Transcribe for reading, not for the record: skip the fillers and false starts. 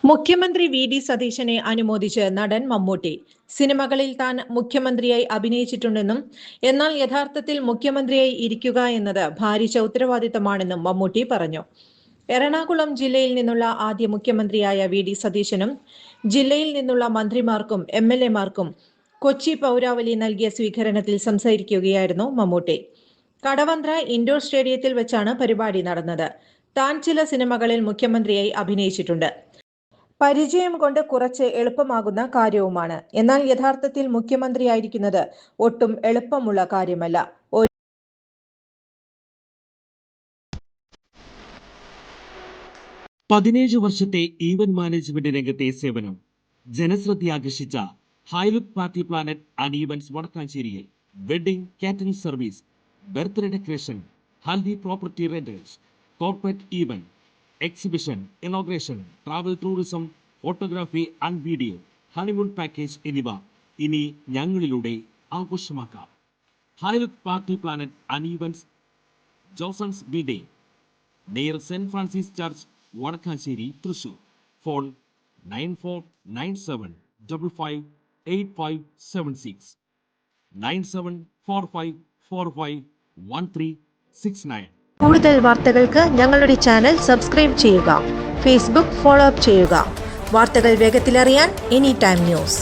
മുഖ്യമന്ത്രി വി.ഡി. സതീശനെ അനുമോദിച്ച് നടൻ മമ്മൂട്ടി. സിനിമകളിൽ താൻ മുഖ്യമന്ത്രിയായി അഭിനയിച്ചിട്ടുണ്ടെന്നും എന്നാൽ യഥാർത്ഥത്തിൽ മുഖ്യമന്ത്രിയായി ഇരിക്കുക എന്നത് ഭാരിച്ച ഉത്തരവാദിത്തമാണെന്നും മമ്മൂട്ടി പറഞ്ഞു. എറണാകുളം ജില്ലയിൽ നിന്നുള്ള ആദ്യ മുഖ്യമന്ത്രിയായ വി.ഡി. സതീശനും ജില്ലയിൽ നിന്നുള്ള മന്ത്രിമാർക്കും എം.എൽ.എമാർക്കും കൊച്ചി പൗരാവലി നൽകിയ സ്വീകരണത്തിൽ സംസാരിക്കുകയായിരുന്നു മമ്മൂട്ടി. കടവന്ത്ര ഇൻഡോർ സ്റ്റേഡിയത്തിൽ വെച്ചാണ് പരിപാടി നടന്നത്. താൻ ചില സിനിമകളിൽ മുഖ്യമന്ത്രിയായി അഭിനയിച്ചിട്ടുണ്ട്. പരിചയം കൊണ്ട് കുറച്ച് എളുപ്പമാകുന്ന കാര്യവുമാണ്. എന്നാൽ യഥാർത്ഥത്തിൽ മുഖ്യമന്ത്രിയായിരിക്കുന്നത് ഒട്ടും എളുപ്പമുള്ള കാര്യമല്ല. 17 വർഷത്തെ ഈവന്റ് മാനേജ്മെന്റ് രംഗത്തെ സേവനം ജനശ്രദ്ധയാകർഷിച്ച high look party planet and events വടക്കാഞ്ചേരിയിൽ wedding catering service, birthday decoration, haldi property rentals, corporate event, exhibition, inauguration, travel tourism, photography and video, honeymoon package എന്നിവ ഇനി ഞങ്ങളിലൂടെ ആഘോഷമാക്കാം. High look party planet and events, ജോസൺസ് ബിഡേ, near Saint Francis church, Vadakkanchery, Thrissur. Phone 9497558576 9745451369. കൂടുതൽ വാർത്തകൾക്ക് ഞങ്ങളുടെ ചാനൽ സബ്സ്ക്രൈബ് ചെയ്യുക. ഫേസ്ബുക്ക് ഫോളോ അപ്പ് ചെയ്യുക. വാർത്തകൾ വേഗത്തിലറിയാൻ എനി ടൈം ന്യൂസ്.